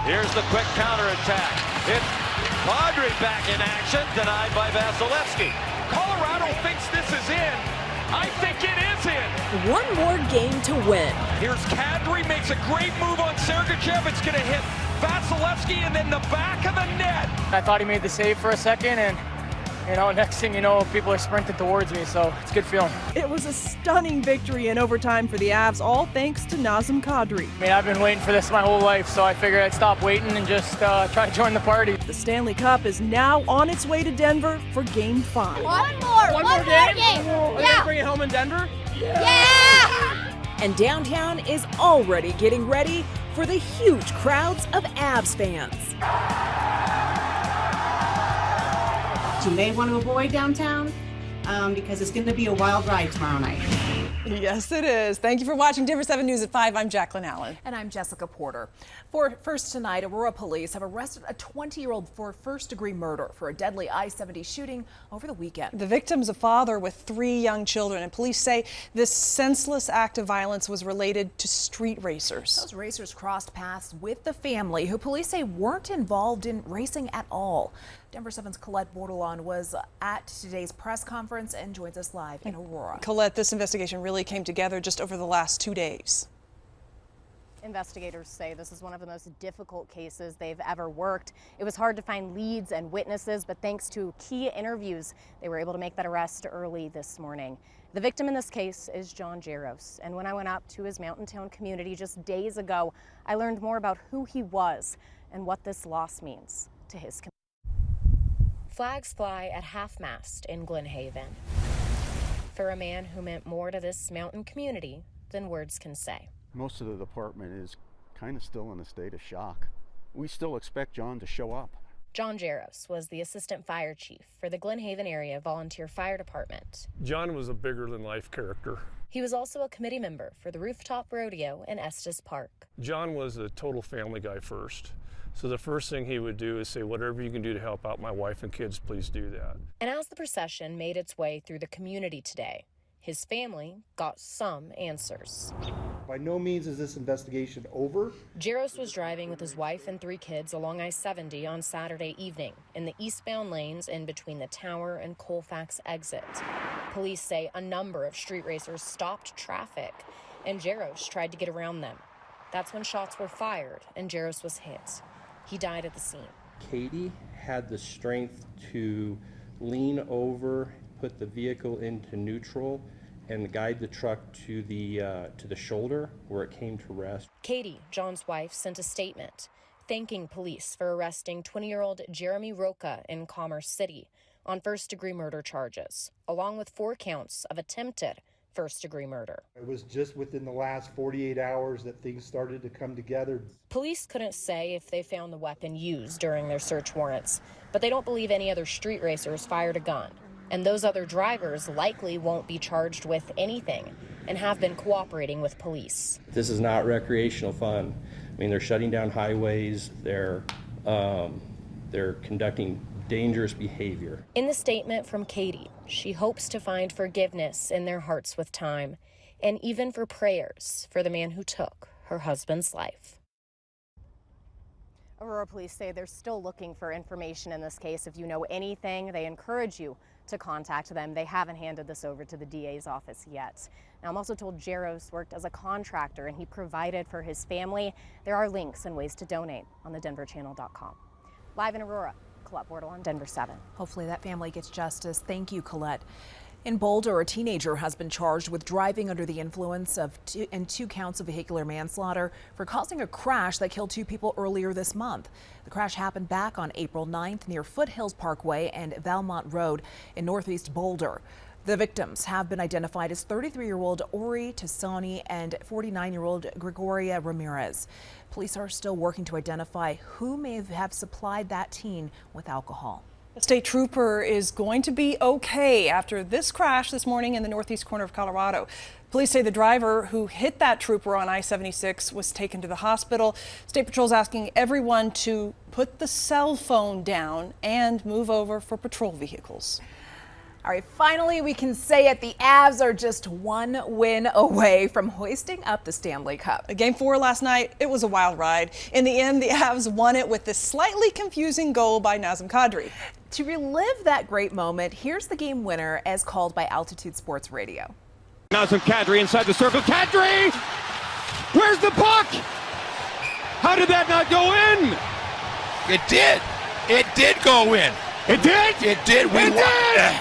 Here's the quick counterattack. It's Kadri back in action, denied by Vasilevsky. Colorado thinks this is in. I think it is in. One more game to win. Here's Kadri, makes a great move on Sergachev. It's going to hit Vasilevsky and then the back of the net. I thought he made the save for a second, and next thing you know, people are sprinting towards me, so it's a good feeling. It was a stunning victory in overtime for the Avs, all thanks to Nazem Kadri. I mean, I've been waiting for this my whole life, so I figured I'd stop waiting and just try to join the party. The Stanley Cup is now on its way to Denver for Game 5. One more game. Are Yeah. you bring it home in Denver? Yeah! And downtown is already getting ready for the huge crowds of Avs fans. You may want to avoid downtown because it's going to be a wild ride tomorrow night. Yes, it is. Thank you for watching Denver 7 News at 5. I'm Jacqueline Allen. And I'm Jessica Porter. For first tonight, Aurora police have arrested a 20-year-old for first-degree murder for a deadly I-70 shooting over the weekend. The victim's a father with 3 young children, and police say this senseless act of violence was related to street racers. Those racers crossed paths with the family, who police say weren't involved in racing at all. Denver 7's Colette Bordelon was at today's press conference and joins us live in Aurora. Colette, this investigation really came together just over the last 2 days. Investigators say this is one of the most difficult cases they've ever worked. It was hard to find leads and witnesses, but thanks to key interviews, they were able to make that arrest early this morning. The victim in this case is John Jaros, and when I went up to his mountain town community just days ago, I learned more about who he was and what this loss means to his community. Flags fly at half-mast in Glen Haven for a man who meant more to this mountain community than words can say. Most of the department is kind of still in a state of shock. We still expect John to show up. John Jaros was the assistant fire chief for the Glen Haven Area Volunteer Fire Department. John was a bigger-than-life character. He was also a committee member for the Rooftop Rodeo in Estes Park. John was a total family guy first. So the first thing he would do is say, whatever you can do to help out my wife and kids, please do that. And as the procession made its way through the community today, his family got some answers. By no means is this investigation over. Jaros was driving with his wife and 3 kids along I-70 on Saturday evening in the eastbound lanes in between the Tower and Colfax exits. Police say a number of street racers stopped traffic, and Jaros tried to get around them. That's when shots were fired and Jaros was hit. He died at the scene. Katie had the strength to lean over, put the vehicle into neutral, and guide the truck to the shoulder where it came to rest. Katie, John's wife, sent a statement thanking police for arresting 20-year-old Jeremy Roca in Commerce City on first-degree murder charges, along with 4 counts of attempted first-degree murder. It was just within the last 48 hours that things started to come together. Police couldn't say if they found the weapon used during their search warrants, but they don't believe any other street racers fired a gun. And those other drivers likely won't be charged with anything and have been cooperating with police. This is not recreational fun. I mean, they're shutting down highways, they're conducting dangerous behavior. In the statement from Katie, she hopes to find forgiveness in their hearts with time, and even for prayers for the man who took her husband's life. Aurora police say they're still looking for information in this case. If you know anything, they encourage you to contact them. They haven't handed this over to the DA's office yet. Now, I'm also told Jaros worked as a contractor and he provided for his family. There are links and ways to donate on thedenverchannel.com. Live in Aurora, Colette Bordelon, Denver 7. Hopefully that family gets justice. Thank you, Colette. In Boulder, a teenager has been charged with driving under the influence of 2 counts of vehicular manslaughter for causing a crash that killed 2 people earlier this month. The crash happened back on April 9th near Foothills Parkway and Valmont Road in northeast Boulder. The victims have been identified as 33-year-old Ori Tassoni and 49-year-old Gregoria Ramirez. Police are still working to identify who may have supplied that teen with alcohol. A state trooper is going to be okay after this crash this morning in the northeast corner of Colorado. Police say the driver who hit that trooper on I-76 was taken to the hospital. State Patrol's asking everyone to put the cell phone down and move over for patrol vehicles. All right, finally, we can say it. The Avs are just one win away from hoisting up the Stanley Cup. Game 4 last night, it was a wild ride. In the end, the Avs won it with this slightly confusing goal by Nazem Kadri. To relive that great moment, here's the game winner as called by Altitude Sports Radio. Nazem Kadri inside the circle. Kadri! Where's the puck? How did that not go in? It did. It did go in. It did? It did. It did!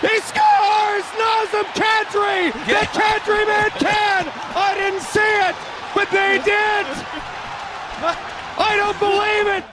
He scores! Nazem Kadri! The Kadri man can! I didn't see it, but they did! I don't believe it!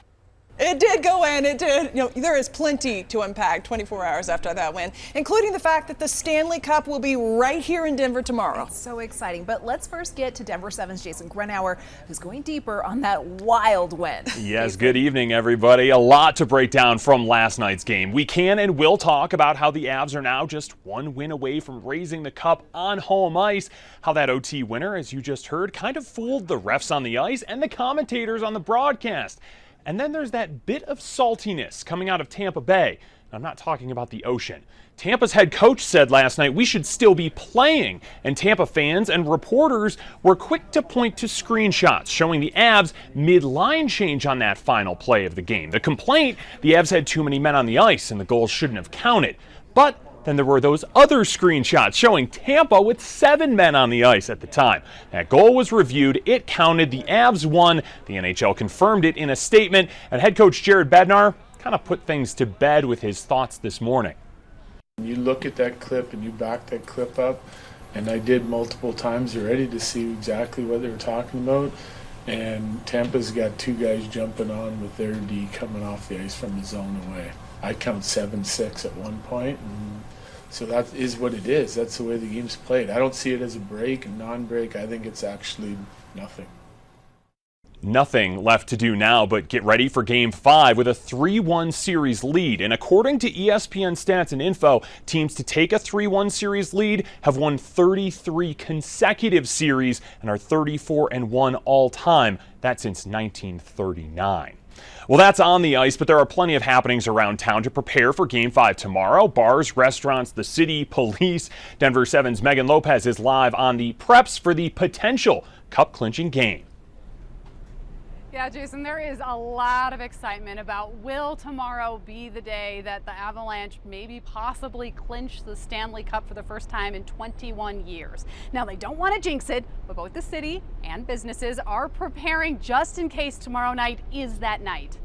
It did go in, it did. There is plenty to unpack 24 hours after that win, including the fact that the Stanley Cup will be right here in Denver tomorrow. It's so exciting. But let's first get to Denver 7's Jason Grenauer, who's going deeper on that wild win. Yes, good evening, everybody. A lot to break down from last night's game. We can and will talk about how the Avs are now just one win away from raising the cup on home ice, how that OT winner, as you just heard, kind of fooled the refs on the ice and the commentators on the broadcast. And then there's that bit of saltiness coming out of Tampa Bay. I'm not talking about the ocean. Tampa's head coach said last night we should still be playing, and Tampa fans and reporters were quick to point to screenshots showing the Avs mid-line change on that final play of the game. The complaint, the Avs had too many men on the ice and the goals shouldn't have counted. But then there were those other screenshots showing Tampa with 7 men on the ice at the time. That goal was reviewed. It counted. The Avs won. The NHL confirmed it in a statement. And head coach Jared Bednar kind of put things to bed with his thoughts this morning. You look at that clip and you back that clip up, and I did multiple times already to see exactly what they were talking about. And Tampa's got 2 guys jumping on with their D coming off the ice from the zone away. I count 7-6 at one point, and so that is what it is. That's the way the game's played. I don't see it as a break, a non-break. I think it's actually nothing. Nothing left to do now but get ready for Game 5 with a 3-1 series lead. And according to ESPN Stats and Info, teams to take a 3-1 series lead have won 33 consecutive series and are 34-1 all-time. That's since 1939. Well, that's on the ice, but there are plenty of happenings around town to prepare for Game 5 tomorrow. Bars, restaurants, the city, police. Denver 7's Megan Lopez is live on the preps for the potential cup-clinching game. Yeah, Jason, there is a lot of excitement about will tomorrow be the day that the Avalanche maybe possibly clinch the Stanley Cup for the first time in 21 years. Now, they don't want to jinx it, but both the city and businesses are preparing just in case tomorrow night is that night.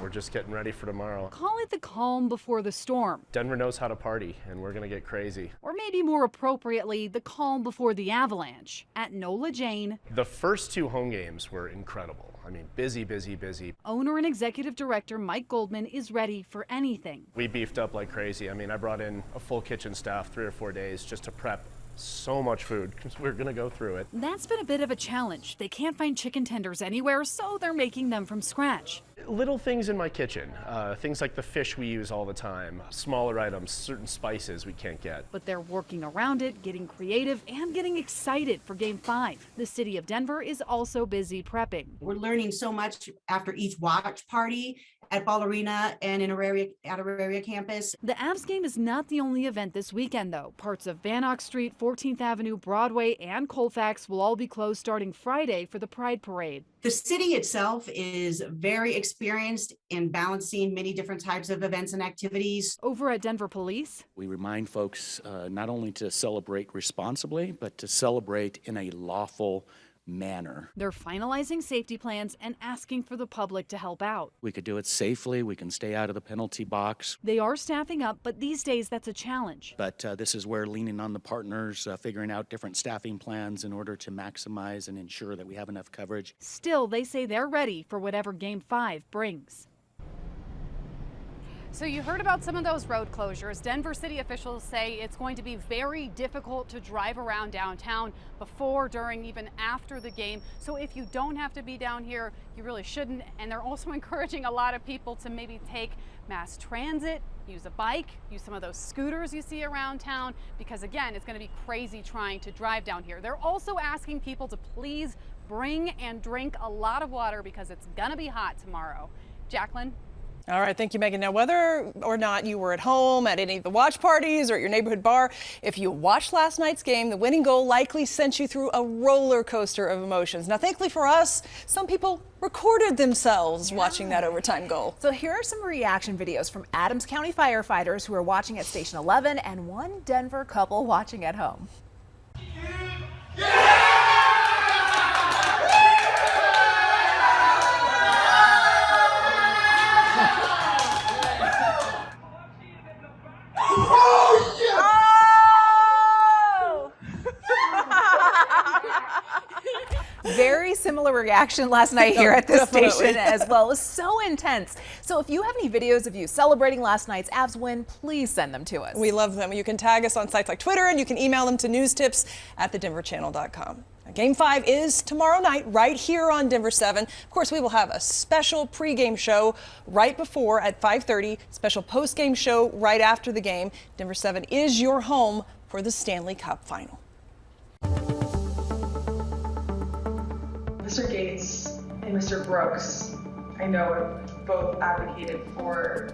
We're just getting ready for tomorrow. Call it the calm before the storm. Denver knows how to party, and we're going to get crazy. Or maybe more appropriately, the calm before the Avalanche at Nola Jane. The first 2 home games were incredible. I mean, busy, busy, busy. Owner and executive director Mike Goldman is ready for anything. We beefed up like crazy. I mean, I brought in a full kitchen staff 3 or 4 days just to prep so much food because we're going to go through it. That's been a bit of a challenge. They can't find chicken tenders anywhere, so they're making them from scratch. Little things in my kitchen, things like the fish we use all the time, smaller items, certain spices we can't get. But they're working around it, getting creative, and getting excited for Game 5. The city of Denver is also busy prepping. We're learning so much after each watch party at Ball Arena and in Auraria campus. The Avs game is not the only event this weekend, though. Parts of Van Ock Street, 14th Avenue, Broadway, and Colfax will all be closed starting Friday for the Pride Parade. The city itself is very experienced in balancing many different types of events and activities. Over at Denver Police, we remind folks not only to celebrate responsibly, but to celebrate in a lawful manner. They're finalizing safety plans and asking for the public to help out. We could do it safely. We can stay out of the penalty box. They are staffing up, but these days that's a challenge. But this is where leaning on the partners, figuring out different staffing plans in order to maximize and ensure that we have enough coverage. Still, they say they're ready for whatever Game 5 brings. So you heard about some of those road closures. Denver city officials say it's going to be very difficult to drive around downtown before, during, even after the game. So if you don't have to be down here, you really shouldn't. And they're also encouraging a lot of people to maybe take mass transit, use a bike, use some of those scooters you see around town, because again, it's going to be crazy trying to drive down here. They're also asking people to please bring and drink a lot of water because it's going to be hot tomorrow. Jacqueline? All right, thank you, Megan. Now, whether or not you were at home at any of the watch parties or at your neighborhood bar, if you watched last night's game, the winning goal likely sent you through a roller coaster of emotions. Now, thankfully for us, some people recorded themselves watching that overtime goal. So here are some reaction videos from Adams County firefighters who are watching at Station 11 and one Denver couple watching at home. Very similar reaction last night here at this station as well. It was so intense. So if you have any videos of you celebrating last night's Avs win, please send them to us. We love them. You can tag us on sites like Twitter, and you can email them to newstips@thedenverchannel.com. Game 5 is tomorrow night right here on Denver 7. Of course, we will have a special pregame show right before at 5:30, special postgame show right after the game. Denver 7 is your home for the Stanley Cup final. Mr. Gates and Mr. Brooks, I know, have both advocated for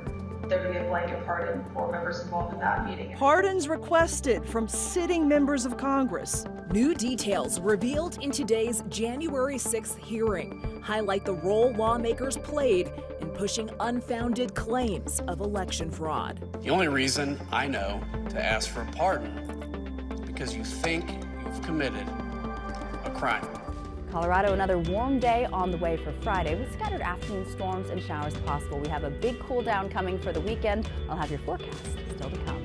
there to be a blanket pardon for members involved in that meeting. Pardons requested from sitting members of Congress. New details revealed in today's January 6th hearing highlight the role lawmakers played in pushing unfounded claims of election fraud. The only reason I know to ask for a pardon is because you think you've committed a crime. Colorado, another warm day on the way for Friday with scattered afternoon storms and showers possible. We have a big cool down coming for the weekend. I'll have your forecast still to come.